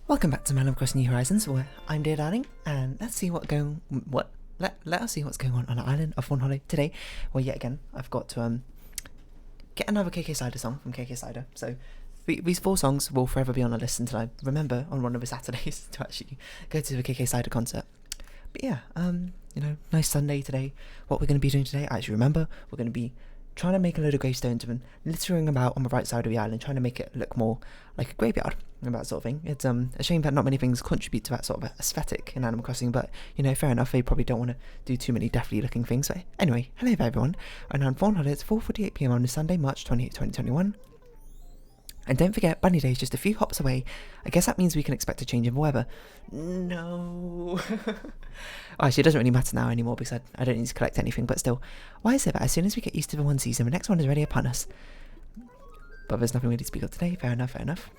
Welcome back to Animal Crossing New Horizons, where I'm Dear Darling, and let's see let us see what's going on the island of Fawnhollow today. Well, yet again, I've got to get another KK Cider song from KK Cider. So these 4 songs will forever be on our list until I remember on one of the Saturdays to actually go to the KK Cider concert. But yeah, nice Sunday today. What we're going to be doing today, I actually remember, we're going to be trying to make a load of gravestones and littering about on the right side of the island, trying to make it look more like a graveyard and that sort of thing. It's a shame that not many things contribute to that sort of aesthetic in Animal Crossing, but fair enough, they probably don't want to do too many deathly looking things. But anyway, hello there everyone, and on Fawnhallow, it's 4:48 PM on this Sunday, March 28, 2021. And don't forget, Bunny Day is just a few hops away. I guess that means we can expect a change in the weather. No. Actually, it doesn't really matter now anymore because I don't need to collect anything, but still. Why is it that as soon as we get used to the one season, the next one is already upon us? But there's nothing really to speak of today. Fair enough, fair enough.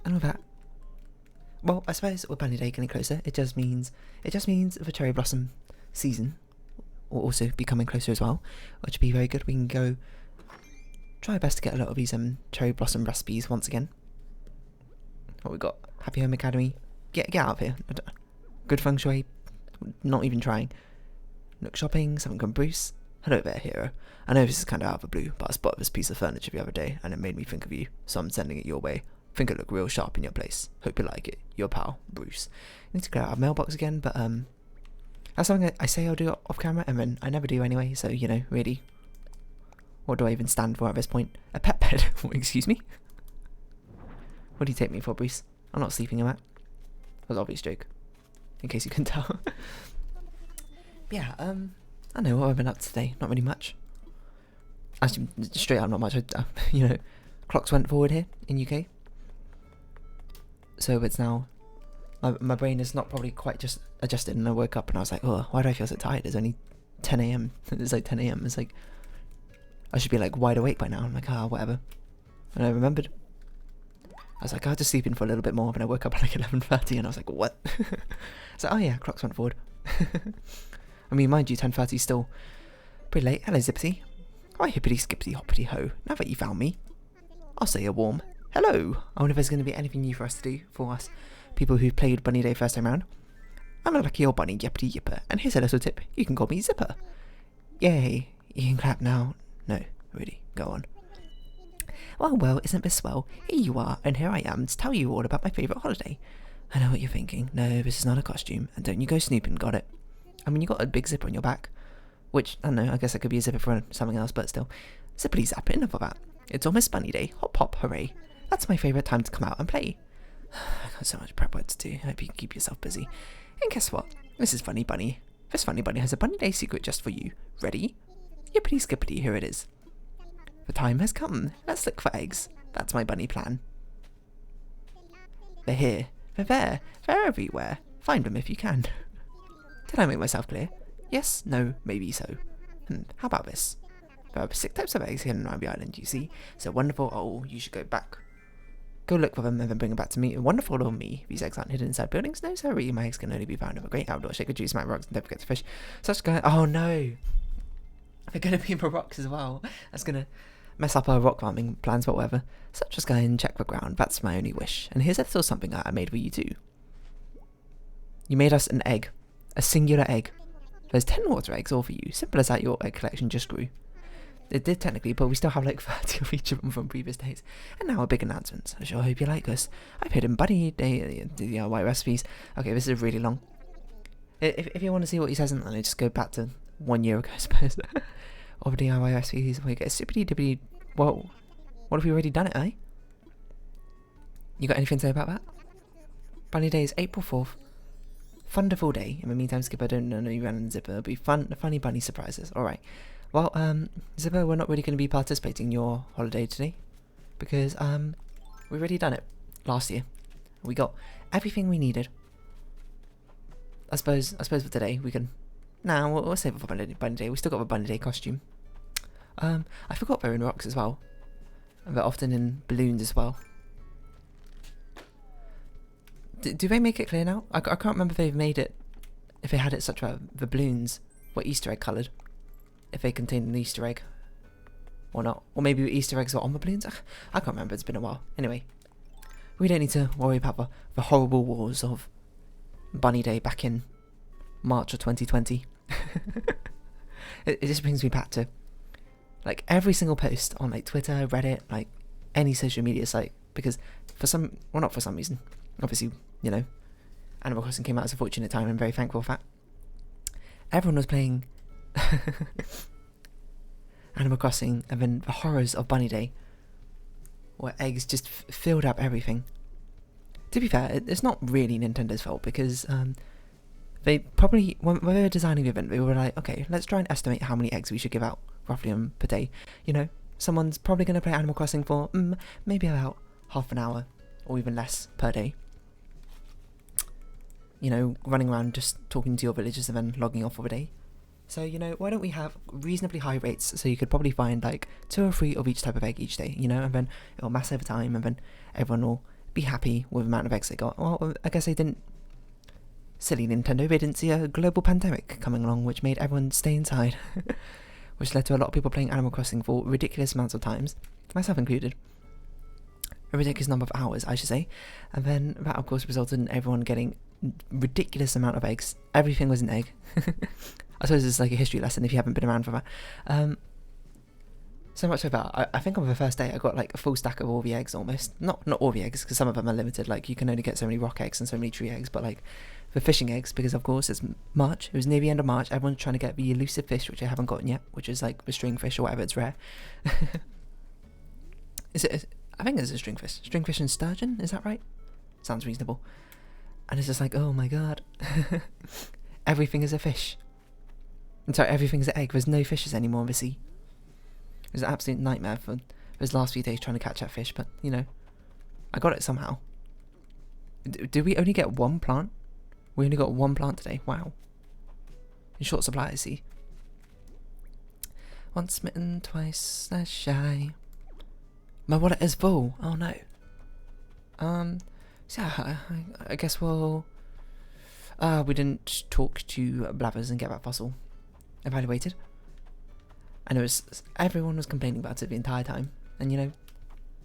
And with that, well, I suppose with Bunny Day getting closer, it just means the cherry blossom season will also be coming closer as well, which would be very good. We can go try our best to get a lot of these cherry blossom recipes once again. What we got? Happy Home Academy. Get out of here. Good feng shui. Not even trying. Nook shopping. Something from Bruce. Hello there, hero. I know this is kind of out of the blue, but I spotted this piece of furniture the other day, and it made me think of you, so I'm sending it your way. Think it look real sharp in your place. Hope you like it. Your pal, Bruce. I need to clear out our mailbox again, but that's something I say I'll do off camera, and then I never do anyway. So really. What do I even stand for at this point? A pet bed? Excuse me? What do you take me for, Bruce? I'm not sleeping in that. That was an obvious joke. In case you couldn't tell. Yeah, I know what I've been up to today. Not really much. Actually, straight up, not much. Clocks went forward here in UK. So it's now... My brain is not probably quite just adjusted, and I woke up and I was like, oh, why do I feel so tired? It's only 10 AM. It's like 10 AM. It's like... I should be like wide awake by now. I'm like, whatever. And I remembered. I was like, I'll just sleep in for a little bit more. And I woke up at like 11:30 and I was like, what? So, oh yeah, clocks went forward. I mean, mind you, 10:30 is still pretty late. Hello, Zipsy. Hi, hippity skippity hoppity ho. Now that you found me, I'll say a warm hello. I wonder if there's going to be anything new for us to do, for us people who played Bunny Day first time round. I'm a lucky old bunny, yippity yipper. And here's a little tip. You can call me Zipper. Yay. You can clap now. No, really, go on. Well, isn't this swell? Here you are, and here I am to tell you all about my favourite holiday. I know what you're thinking. No, this is not a costume, and don't you go snooping, got it? I mean, you got a big zipper on your back, which, I don't know, I guess it could be a zipper for something else, but still. Zippity zap, enough of that. It's almost Bunny Day. Hop hop, hooray. That's my favourite time to come out and play. I got so much prep work to do. I hope you can keep yourself busy. And guess what? This is Funny Bunny. This Funny Bunny has a Bunny Day secret just for you. Ready? Yippity skippity, here it is. The time has come. Let's look for eggs. That's my bunny plan. They're here. They're there. They're everywhere. Find them if you can. Did I make myself clear? Yes, no, maybe so. How about this? There are 6 types of eggs hidden around the island, you see. So wonderful. Oh, you should go back. Go look for them and then bring them back to me. Wonderful or me. These eggs aren't hidden inside buildings. No, sorry. My eggs can only be found in a great outdoor shaker juice, smack rocks, and don't forget to fish. Such guy. Oh no. They're going to be in the rocks as well. That's going to mess up our rock farming plans, but whatever. Such as go and check the ground. That's my only wish. And here's a little something I made for you too. You made us an egg. A singular egg. There's 10 water eggs all for you. Simple as that, your egg collection just grew. It did technically, but we still have like 30 of each of them from previous days. And now a big announcement. I sure hope you like us. I've hidden Bunny Day DIY recipes. Okay, this is really long. If you want to see what he says, then just go back to 1 year ago, I suppose. Of DIY recipes, we get a super dippity. Whoa, what have we already done it, eh? You got anything to say about that? Bunny Day is April 4th. Wonderful day. In the meantime, Skipper, don't know you ran in Zipper. It'll be fun, funny bunny surprises. Alright. Well, Zipper, we're not really going to be participating in your holiday today. Because, we've already done it last year. We got everything we needed. I suppose for today, we can... Nah, we'll save it for Bunny Day. We still got a Bunny Day costume. I forgot they're in rocks as well. And they're often in balloons as well. Do they make it clear now? I can't remember if they've made it... If they had it such that the balloons were Easter egg coloured. If they contained an Easter egg. Or not. Or maybe Easter eggs were on the balloons. I can't remember, it's been a while. Anyway. We don't need to worry about the horrible wars of Bunny Day back in March of 2020. It just brings me back to like every single post on like Twitter, Reddit, like any social media site, because not for some reason, obviously, you know, Animal Crossing came out at a fortunate time and I'm very thankful for that. Everyone was playing Animal Crossing, and then the horrors of Bunny Day, where eggs just filled up everything. To be fair, it's not really Nintendo's fault, because they probably, when they were designing the event, they were like, okay, let's try and estimate how many eggs we should give out roughly per day. You know, someone's probably going to play Animal Crossing for maybe about half an hour or even less per day. You know, running around just talking to your villagers and then logging off for the day. So, you know, why don't we have reasonably high rates, so you could probably find like 2 or 3 of each type of egg each day, you know, and then it'll mass over time, and then everyone will be happy with the amount of eggs they got. Well, I guess they didn't. Silly Nintendo, they didn't see a global pandemic coming along, which made everyone stay inside, which led to a lot of people playing Animal Crossing for ridiculous amounts of times, myself included. A ridiculous number of hours, I should say. And then that, of course, resulted in everyone getting ridiculous amount of eggs. Everything was an egg. I suppose it's like a history lesson if you haven't been around for that. So much so that I think on the first day I got like a full stack of all the eggs almost. Not all the eggs, because some of them are limited. Like you can only get so many rock eggs and so many tree eggs. But like the fishing eggs, because of course it's March. It was near the end of March. Everyone's trying to get the elusive fish, which I haven't gotten yet, which is like the stringfish or whatever. It's rare. I think it's a stringfish. Stringfish and sturgeon, is that right? Sounds reasonable. And it's just like, oh my god. Everything is a fish. And so everything's an egg. There's no fishes anymore in the sea. It was an absolute nightmare for those last few days trying to catch that fish, but, you know, I got it somehow. Do we only get one plant? We only got one plant today. Wow. In short supply, I see. Once smitten, twice as shy. My wallet is full. Oh no. So yeah, I guess we'll... we didn't talk to Blathers and get that fossil evaluated. And everyone was complaining about it the entire time. And you know,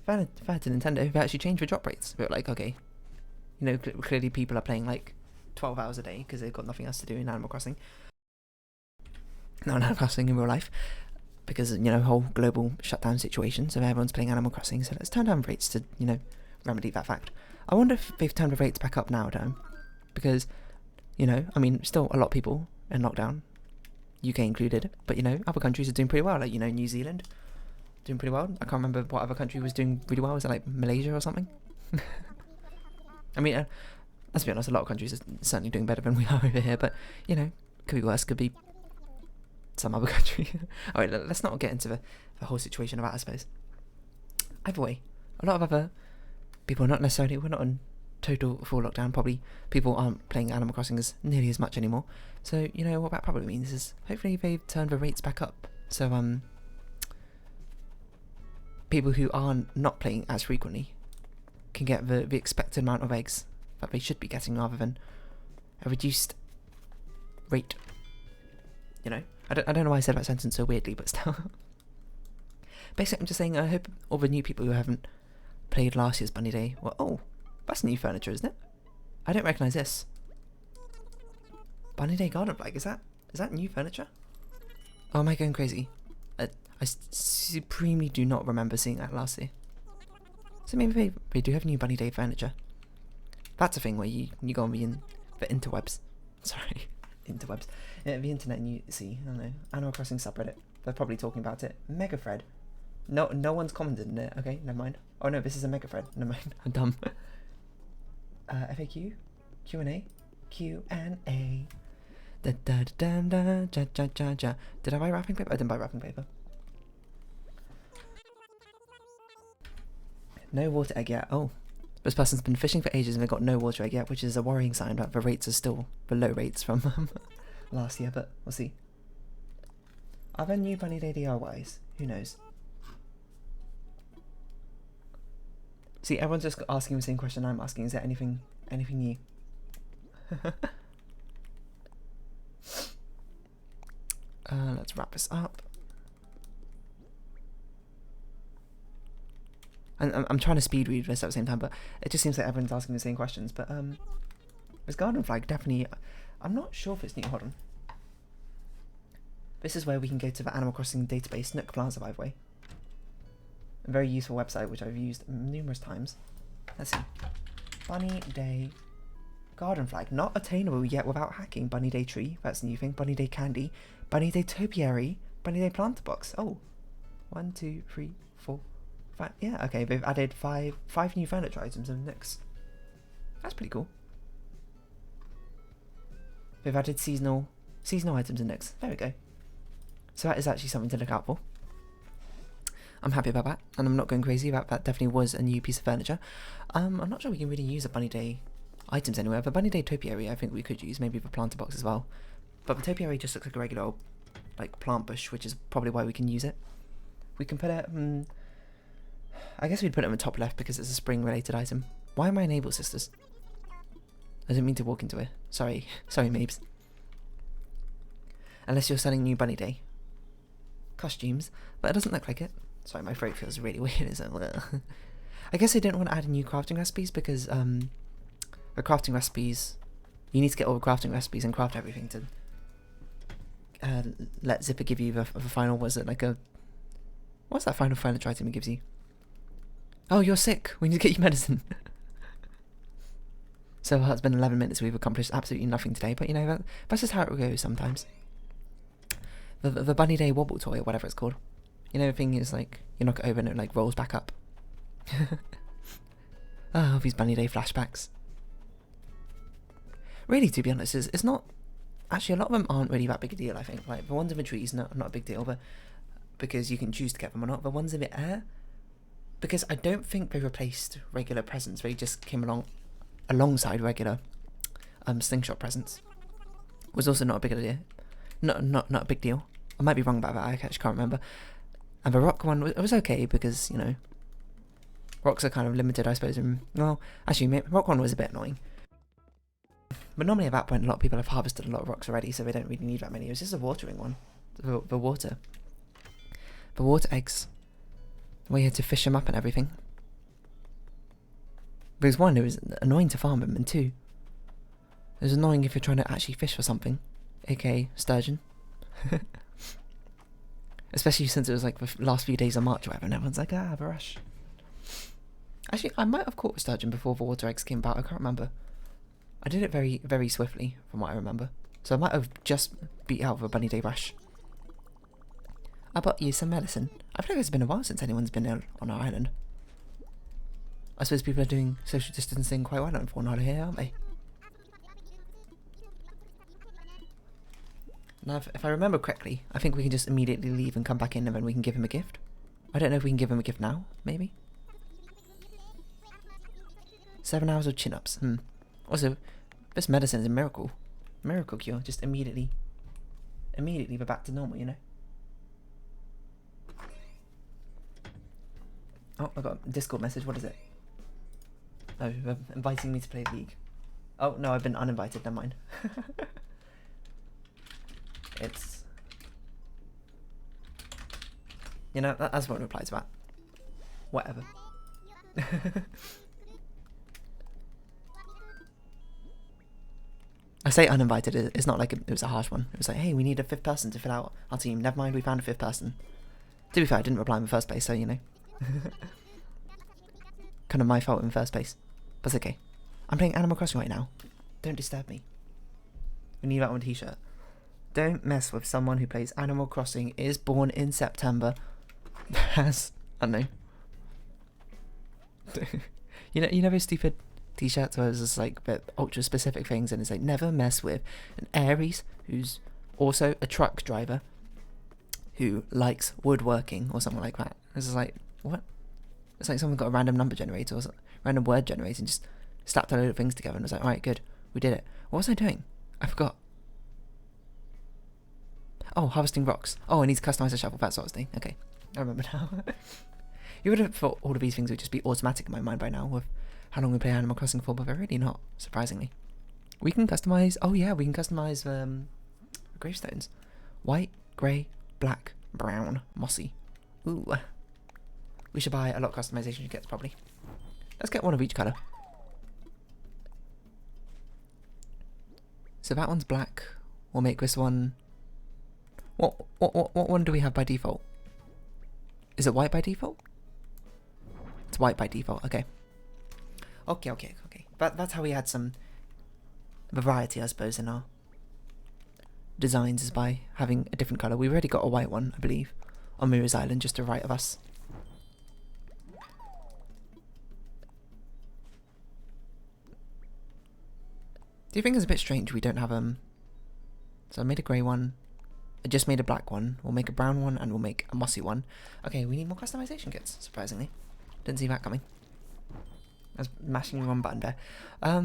fair to Nintendo, they actually changed the drop rates. But like, okay, you know, clearly people are playing like 12 hours a day because they've got nothing else to do in Animal Crossing. No, Animal Crossing in real life. Because, you know, whole global shutdown situation, so everyone's playing Animal Crossing, so let's turn down rates to, you know, remedy that fact. I wonder if they've turned the rates back up now, though. Because, you know, I mean, still a lot of people in lockdown, UK included, but, you know, other countries are doing pretty well, like, you know, New Zealand, doing pretty well. I can't remember what other country was doing really well. Was it, like, Malaysia or something? I mean, let's be honest, a lot of countries are certainly doing better than we are over here, but, you know, could be worse, could be some other country. Alright, let's not get into the whole situation of that, I suppose. Either way, a lot of other people, we're not on total full lockdown. Probably people aren't playing Animal Crossing as nearly as much anymore. So, you know, what that probably means is hopefully they've turned the rates back up. So, people who are not playing as frequently can get the expected amount of eggs that they should be getting rather than a reduced rate. You know? I don't know why I said that sentence so weirdly, but still. Basically, I'm just saying, I hope all the new people who haven't played last year's Bunny Day, well, oh, that's new furniture, isn't it? I don't recognise this. Bunny Day Garden Flag, is that new furniture? Oh, am I going crazy? I supremely do not remember seeing that last year. So maybe they do have new Bunny Day furniture. That's a thing where you go on the interwebs. Sorry. Interwebs. Yeah, the internet, and you see, I don't know, Animal Crossing subreddit. They're probably talking about it. Mega thread. No one's commented in it. Okay, never mind. Oh no, this is a mega thread. Never mind. I'm dumb. FAQ, Q&A, Q&A. Did I buy wrapping paper? I didn't buy wrapping paper. No water egg yet. Oh. This person's been fishing for ages and they've got no water egg yet, which is a worrying sign that the rates are still below rates from last year, but we'll see. Are there new Bunny Day DIYs? Who knows? See, everyone's just asking the same question I'm asking. Is there anything new? Let's wrap this up. And I'm trying to speed read this at the same time, but it just seems like everyone's asking the same questions. But this garden flag definitely, I'm not sure if it's new. Hold on. This is where we can go to the Animal Crossing database, Nook Plaza, by the way. A very useful website which I've used numerous times. Let's see. Bunny Day garden flag, not attainable yet without hacking. Bunny Day tree, that's a new thing. Bunny Day candy. Bunny Day topiary. Bunny Day planter box. Oh, 1, 2, 3, 4, 5. Yeah, okay. They've added five new furniture items in Nooks. That's pretty cool. They've added seasonal items in Nooks. There we go. So that is actually something to look out for. I'm happy about that, and I'm not going crazy about that. Definitely was a new piece of furniture. I'm not sure we can really use the Bunny Day items anywhere. The Bunny Day topiary I think we could use, maybe the planter box as well. But the topiary just looks like a regular old, like, plant bush, which is probably why we can use it. We can put it, I guess we'd put it in the top left because it's a spring related item. Why am I Enable Sisters? I didn't mean to walk into it. Sorry, Mabes. Unless you're selling new Bunny Day costumes, but it doesn't look like it. Sorry, my throat feels really weird. I guess I didn't want to add new crafting recipes because the crafting recipes, you need to get all the crafting recipes and craft everything to let Zipper give you the final, was it like a, what's that final furniture item he gives you? Oh, you're sick, we need to get you medicine. So it's been 11 minutes, we've accomplished absolutely nothing today, but you know, that's just how it goes sometimes. The Bunny Day wobble toy, or whatever it's called. You know, the thing is, like, you knock it over and it, like, rolls back up. Oh, these Bunny Day flashbacks. Really, to be honest, it's not... Actually, a lot of them aren't really that big a deal, I think. Like, the ones in the trees, not a big deal, but because you can choose to get them or not. The ones in the air, because I don't think they replaced regular presents. They just came alongside regular slingshot presents. Was also not a big deal. Not a big deal. I might be wrong about that, I actually can't remember. And the rock one, it was okay because, you know, rocks are kind of limited, I suppose. And, well, actually, rock one was a bit annoying. But normally at that point, a lot of people have harvested a lot of rocks already, so they don't really need that many. It was just a watering one. The water. The water eggs. Where you had to fish them up and everything. Because one, it was annoying to farm them, and two, it was annoying if you're trying to actually fish for something, aka sturgeon. Especially since it was like the last few days of March or whatever, and everyone's like, the rush. Actually, I might have caught a sturgeon before the water eggs came about, I can't remember. I did it very, very swiftly, from what I remember. So I might have just beat out the Bunny Day rush. I bought you some medicine. I feel like it's been a while since anyone's been ill on our island. I suppose people are doing social distancing quite well on Fawnhallow here, aren't they? Now, if I remember correctly, I think we can just immediately leave and come back in and then we can give him a gift. I don't know if we can give him a gift now, maybe? 7 hours of chin-ups, Also, this medicine is a miracle. Miracle cure, just immediately we're back to normal, you know? Oh, I got a Discord message, what is it? Oh, they're inviting me to play League. Oh, no, I've been uninvited, never mind. It's... You know, that's what replies to that. Whatever. I say uninvited, it's not like it was a harsh one. It was like, hey, we need a 5th person to fill out our team. Never mind, we found a 5th person. To be fair, I didn't reply in the first place, so, you know. Kind of my fault in the first place. But it's okay. I'm playing Animal Crossing right now. Don't disturb me. We need that on a t-shirt. Don't mess with someone who plays Animal Crossing, is born in September, has, I don't know. you know those stupid t-shirts where it's just like ultra specific things and it's like, never mess with an Aries who's also a truck driver who likes woodworking or something like that. It's just like, what? It's like someone got a random number generator or random word generator and just slapped a load of things together and was like, alright, good, we did it. What was I doing? I forgot. Oh, harvesting rocks. Oh, I need to customize a shovel, that sort of thing. Okay, I remember now. You would have thought all of these things would just be automatic in my mind by now with how long we play Animal Crossing for, but they're really not, surprisingly. We can customize... Oh yeah, we can customize gravestones. White, grey, black, brown, mossy. Ooh. we should buy a lot of customization kits probably. Let's get one of each colour. So that one's black. We'll make this one... What one do we have by default? Is it white by default? It's white by default, okay. Okay. That's how we had some variety, I suppose, in our designs, is by having a different colour. We've already got a white one, I believe, on Mirror's Island, just to the right of us. Do you think it's a bit strange we don't have so I made a grey one, I just made a black one, we'll make a brown one, and we'll make a mossy one. Okay, we need more customization kits, surprisingly. Didn't see that coming. I was mashing the wrong button there. I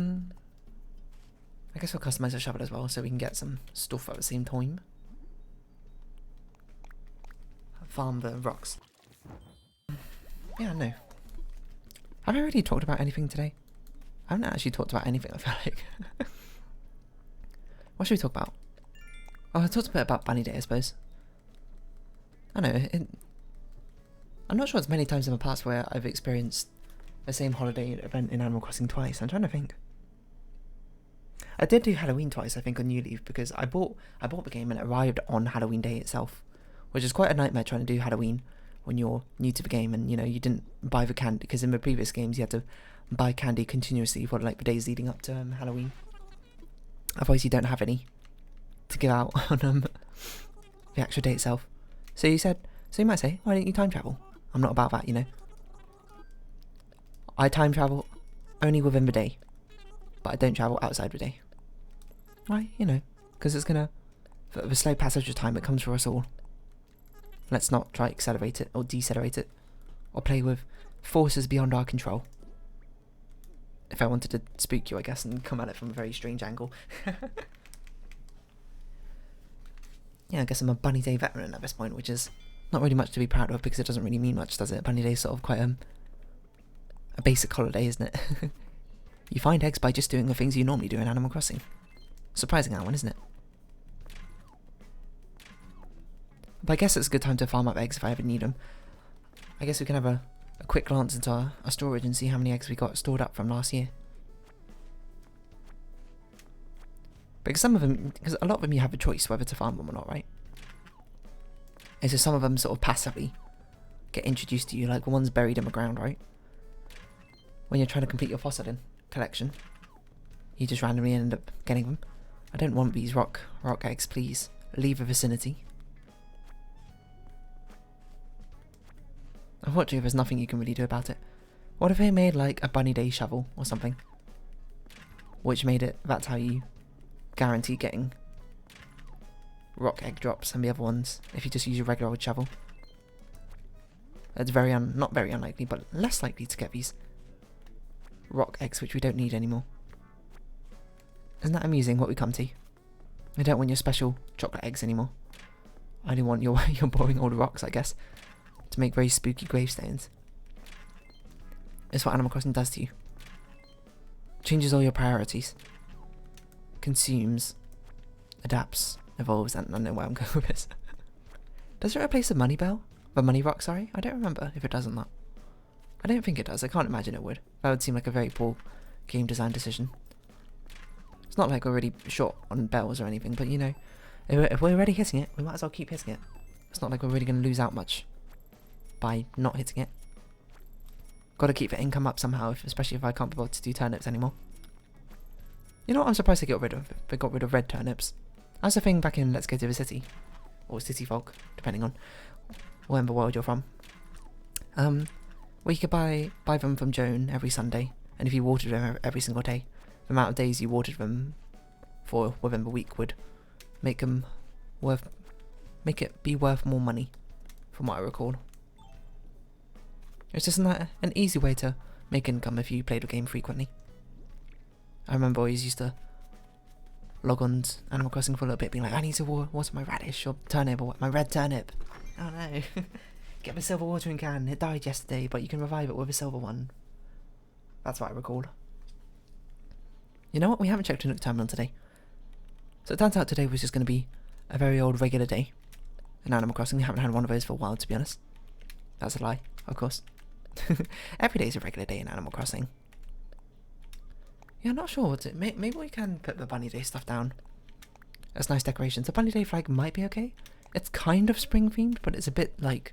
guess we'll customise the shovel as well, so we can get some stuff at the same time. Farm the rocks. Yeah, no. Have I already talked about anything today? I haven't actually talked about anything, I feel like. What should we talk about? Oh, I talked a bit about Bunny Day, I suppose. I know, I'm not sure it's many times in the past where I've experienced the same holiday event in Animal Crossing twice. I'm trying to think. I did do Halloween twice, I think, on New Leaf, because I bought the game and it arrived on Halloween Day itself, which is quite a nightmare trying to do Halloween when you're new to the game and, you know, you didn't buy the candy, because in the previous games you had to buy candy continuously for like the days leading up to Halloween. Otherwise you don't have any to give out on the actual day itself. So you might say, why don't you time travel? I'm not about that, you know. I time travel only within the day, but I don't travel outside the day. Why? You know, because it's gonna, for the slow passage of time, it comes for us all. Let's not try to accelerate it or decelerate it, or play with forces beyond our control. If I wanted to spook you, I guess, and come at it from a very strange angle. Yeah, I guess I'm a Bunny Day veteran at this point, which is not really much to be proud of, because it doesn't really mean much, does it? Bunny Day is sort of quite a basic holiday, isn't it? You find eggs by just doing the things you normally do in Animal Crossing. Surprising that one, isn't it? But I guess it's a good time to farm up eggs if I ever need them. I guess we can have a quick glance into our storage and see how many eggs we got stored up from last year. Because a lot of them you have a choice whether to farm them or not, right? And so some of them sort of passively get introduced to you, like the ones buried in the ground, right? When you're trying to complete your fossilin collection, you just randomly end up getting them. I don't want these rock eggs, please. Leave the vicinity. Unfortunately, there's nothing you can really do about it. What if they made like a Bunny Day shovel or something? Which made it, that's how you guarantee getting rock egg drops, and the other ones if you just use your regular old shovel. It's not very unlikely, but less likely to get these rock eggs, which we don't need anymore. Isn't that amusing what we come to? I don't want your special chocolate eggs anymore. I only want your boring old rocks, I guess, to make very spooky gravestones. It's what Animal Crossing does to you. Changes all your priorities. Consumes, adapts, evolves, and I don't know where I'm going with this. Does it replace the money bell? The money rock, sorry? I don't remember if it does or not. I don't think it does. I can't imagine it would. That would seem like a very poor game design decision. It's not like we're really short on bells or anything, but you know, if we're already hitting it, we might as well keep hitting it. It's not like we're really going to lose out much by not hitting it. Got to keep the income up somehow, especially if I can't be bothered to do turnips anymore. You know what I'm surprised they got rid of? They got rid of red turnips. That's the thing back in Let's Go to the City. Or City Folk, depending on where in the world you're from. Where you could buy them from Joan every Sunday, and if you watered them every single day, the amount of days you watered them for within the week would make it be worth more money, from what I recall. It's just an easy way to make income if you played the game frequently. I remember I always used to log on to Animal Crossing for a little bit, being like, I need to water my radish or turnip or my red turnip. Oh no. Get the silver watering can. It died yesterday, but you can revive it with a silver one. That's what I recall. You know what? We haven't checked the Nook terminal today. So it turns out today was just going to be a very old regular day in Animal Crossing. We haven't had one of those for a while, to be honest. That's a lie, of course. Every day is a regular day in Animal Crossing. Yeah, I'm not sure what to... Maybe we can put the Bunny Day stuff down as nice decorations. The Bunny Day flag might be okay. It's kind of spring themed, but it's a bit like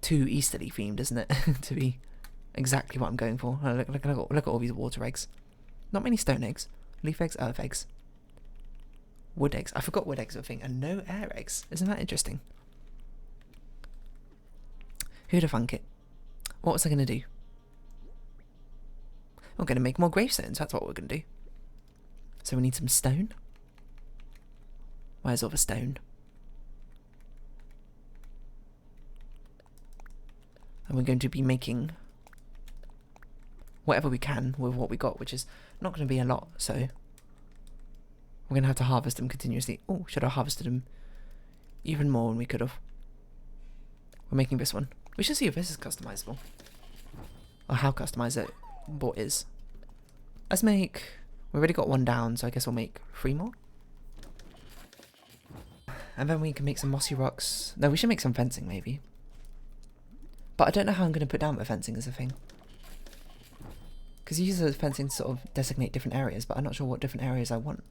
too easterly themed, isn't it? To be exactly what I'm going for. Oh, look at all these water eggs. Not many stone eggs. Leaf eggs, earth eggs. Wood eggs. I forgot wood eggs were a thing. And no air eggs. Isn't that interesting? Who'd have thunk it? What was I going to do? We're going to make more gravestones. That's what we're going to do. So we need some stone. Where's all the stone? And we're going to be making whatever we can with what we got, which is not going to be a lot, so we're going to have to harvest them continuously. Oh, should have harvested them even more than we could have. We're making this one. We should see if this is customizable. Or how customizable it is. Let's make... We've already got one down, so I guess we'll make 3 more. And then we can make some mossy rocks. No, we should make some fencing, maybe. But I don't know how I'm going to put down the fencing as a thing. Because you use the fencing to sort of designate different areas, but I'm not sure what different areas I want.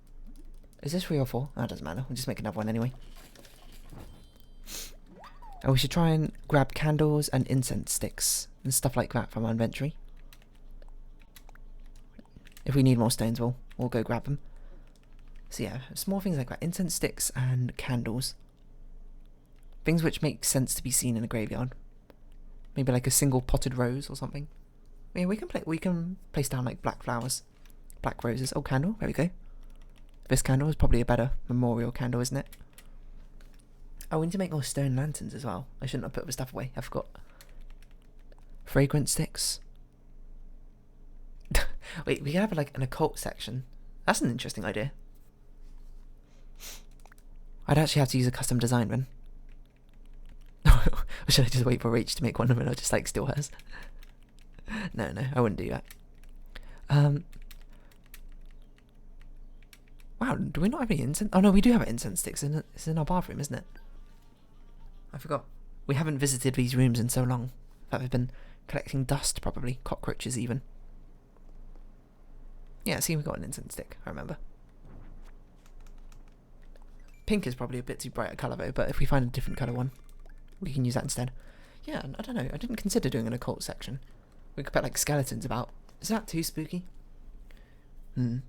Is this 3 or 4? Oh, it doesn't matter. We'll just make another one anyway. And we should try and grab candles and incense sticks and stuff like that from our inventory. If we need more stones, we'll go grab them. So yeah, small things like that. Incense sticks and candles. Things which make sense to be seen in a graveyard. Maybe like a single potted rose or something. Yeah, we can place down like black flowers. Black roses. Oh, candle. There we go. This candle is probably a better memorial candle, isn't it? Oh, we need to make more stone lanterns as well. I shouldn't have put the stuff away. I forgot. Fragrance sticks. Wait, we can have like an occult section. That's an interesting idea. I'd actually have to use a custom design then. Or should I just wait for Rach to make one of them and I'll just like steal hers? No, I wouldn't do that. Wow, do we not have any incense? Oh no, we do have incense sticks. It's in our bathroom, isn't it? I forgot. We haven't visited these rooms in so long that we've been collecting dust, probably. Cockroaches even. Yeah, see, we got an incense stick, I remember. Pink is probably a bit too bright a colour though, but if we find a different colour one, we can use that instead. Yeah, I don't know, I didn't consider doing an occult section. We could put like skeletons about. Is that too spooky? I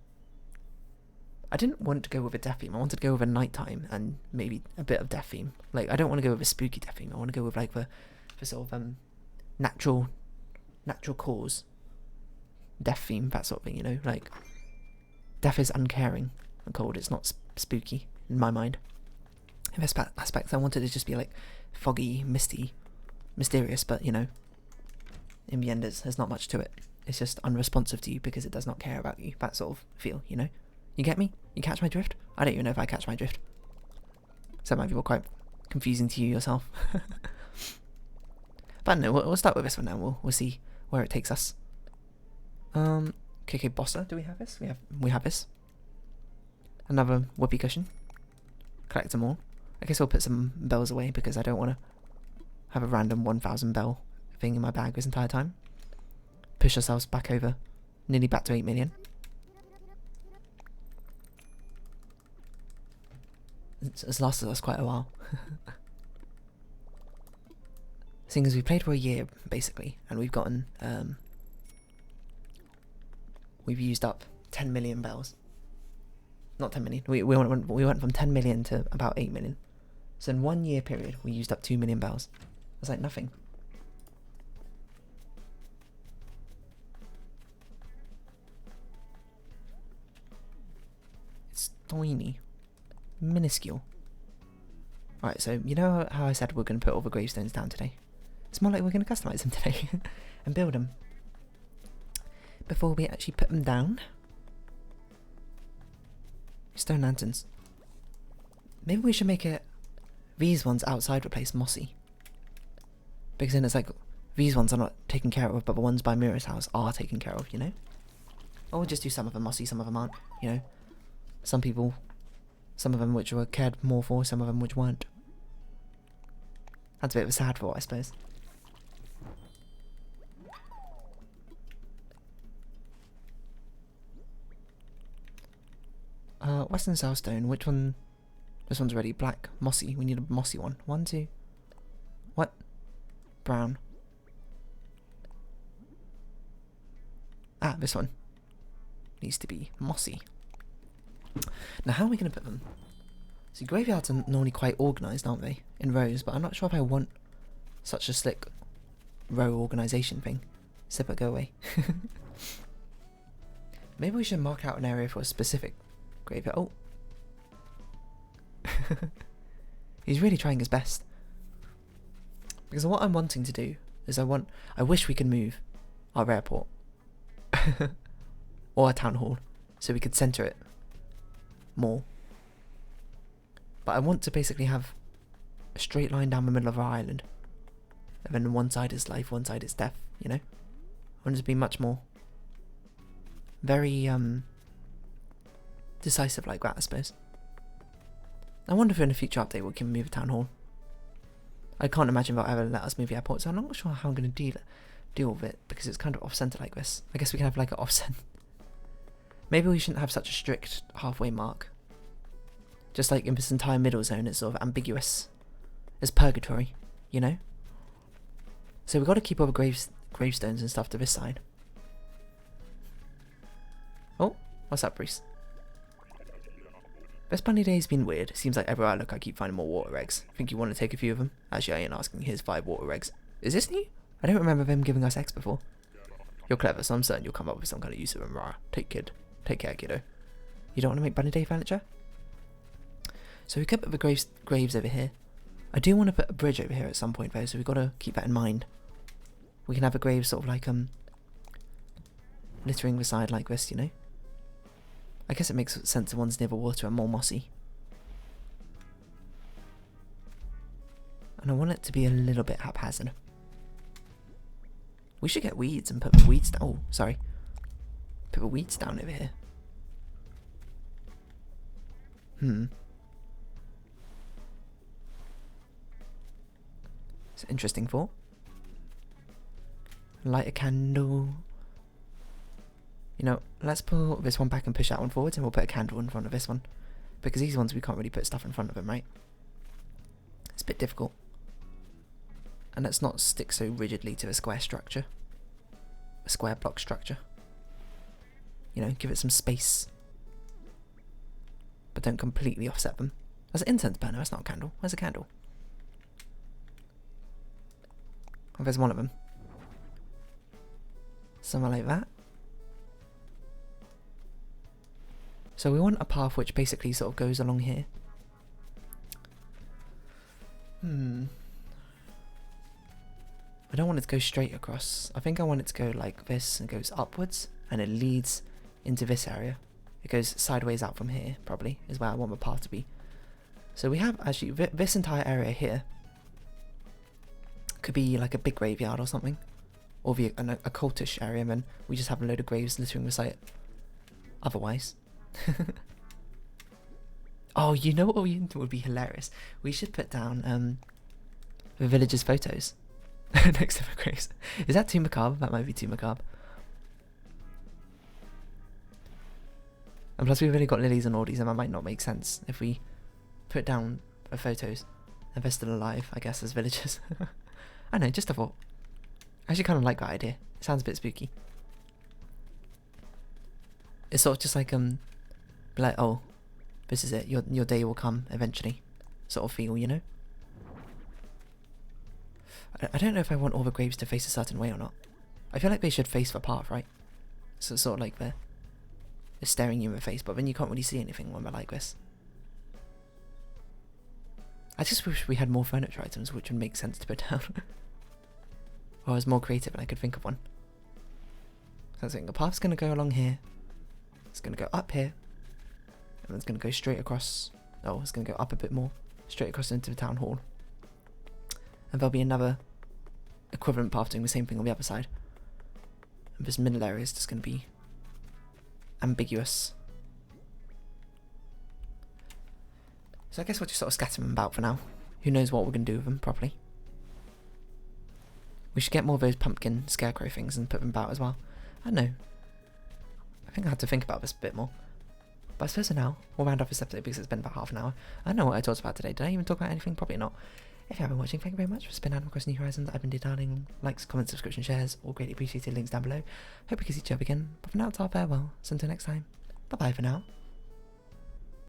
didn't want to go with a death theme. I wanted to go with a nighttime and maybe a bit of death theme. Like, I don't want to go with a spooky death theme. I want to go with like the sort of natural cause death theme, that sort of thing, you know? Like, death is uncaring and cold. It's not spooky in my mind. In this aspect, I wanted it to just be like foggy, misty, mysterious, but you know, in the end there's not much to it. It's just unresponsive to you because it does not care about you. That sort of feel, you know? You get me? You catch my drift? I don't even know if I catch my drift. So that might be quite confusing to you yourself. But no, we'll start with this one now. We'll see where it takes us. KK Bossa, do we have this? We have this. Another whoopee cushion. Collect them all. I guess we'll put some bells away because I don't want to have a random 1,000 bell thing in my bag this entire time. Push ourselves back over, nearly back to 8 million. It's lasted us quite a while. Seeing as we played for a year, basically, and we've gotten, we've used up 10 million bells. Not 10 million, we went from 10 million to about 8 million. So in 1 year period, we used up 2 million bells. That's like nothing. It's tiny. Minuscule. Alright, so you know how I said we're going to put all the gravestones down today? It's more like we're going to customize them today and build them. Before we actually put them down. Stone lanterns. Maybe we should make it these ones outside the place mossy. Because then it's like these ones are not taken care of, but the ones by Mira's house are taken care of, you know? Or we'll just do some of them mossy, some of them aren't, you know? Some people, some of them which were cared more for, some of them which weren't. That's a bit of a sad thought, I suppose. Western Soulstone. Which one? This one's already black. Mossy. We need a mossy one. 1, 2. What? Brown. Ah, this one. Needs to be mossy. Now, how are we going to put them? See, graveyards are normally quite organised, aren't they? In rows, but I'm not sure if I want such a slick row organisation thing. Sipper, go away. Maybe we should mark out an area for a specific graveyard. Oh. He's really trying his best. Because what I'm wanting to do is I wish we could move our airport. Or a town hall. So we could centre it more. But I want to basically have a straight line down the middle of our island. And then one side is life, one side is death, you know? I want it to be much more very decisive like that, I suppose. I wonder if in a future update we can move a town hall. I can't imagine they'll ever let us move the airport, so I'm not sure how I'm going to deal with it, because it's kind of off-centre like this. I guess we can have like an offset. Maybe we shouldn't have such a strict halfway mark. Just like in this entire middle zone, it's sort of ambiguous. It's purgatory, you know? So we've got to keep all the gravestones and stuff to this side. Oh, what's up, Bruce? This bunny day's been weird. Seems like everywhere I look I keep finding more water eggs. Think you want to take a few of them? Actually, I ain't asking. Here's 5 water eggs. Is this new? I don't remember them giving us eggs before. You're clever, so I'm certain you'll come up with some kind of use of them. Rah. Take care, kiddo. You don't want to make bunny day furniture? So we could put the graves over here. I do want to put a bridge over here at some point though, so we've got to keep that in mind. We can have a grave sort of like littering the side like this, you know? I guess it makes sense the ones near the water are more mossy. And I want it to be a little bit haphazard. We should get weeds and put the weeds down. Oh, sorry. Put the weeds down over here. It's an interesting thought. Light a candle. You know, let's pull this one back and push that one forwards, and we'll put a candle in front of this one. Because these ones we can't really put stuff in front of them, right? It's a bit difficult. And let's not stick so rigidly to a square structure. A square block structure. You know, give it some space. But don't completely offset them. That's an incense burner, that's not a candle. Where's a candle? Oh, there's one of them. Somewhere like that. So we want a path which basically sort of goes along here. I don't want it to go straight across. I think I want it to go like this and goes upwards and it leads into this area. It goes sideways out from here, probably, is where I want the path to be. So we have actually this entire area here could be like a big graveyard or something. Or be a cultish area, and then we just have a load of graves littering the site. Otherwise. Oh, you know what would be hilarious? We should put down the villagers' photos next to the graves. Is that too macabre? That might be too macabre. And plus we've only got lilies and ordies, and that might not make sense if we put down the photos and they're still alive, I guess, as villagers. I know, just a thought. I actually kind of like that idea. It sounds a bit spooky. It's sort of just like oh, this is it. Your day will come eventually, sort of feel, you know. I don't know if I want all the graves to face a certain way or not. I feel like they should face the path, right? So it's sort of like they're staring you in the face, but then you can't really see anything when they're like this. I just wish we had more furniture items, which would make sense to put down. Or I was more creative and I could think of one. So I was thinking the path's going to go along here. It's going to go up here. And then it's going to go straight across. Oh, it's going to go up a bit more. Straight across into the town hall. And there'll be another equivalent path doing the same thing on the other side. And this middle area is just going to be ambiguous. So I guess we'll just sort of scatter them about for now. Who knows what we're going to do with them properly. We should get more of those pumpkin scarecrow things and put them about as well. I don't know. I think I have to think about this a bit more. But I suppose for now, we'll round off this episode because it's been about half an hour. I don't know what I talked about today. Did I even talk about anything? Probably not. If you have been watching, thank you very much for spending time across New Horizons. I've been darling. Likes, comments, subscription, shares, all greatly appreciated. Links down below. Hope we can see each other again. But for now, it's our farewell. So until next time, bye bye for now.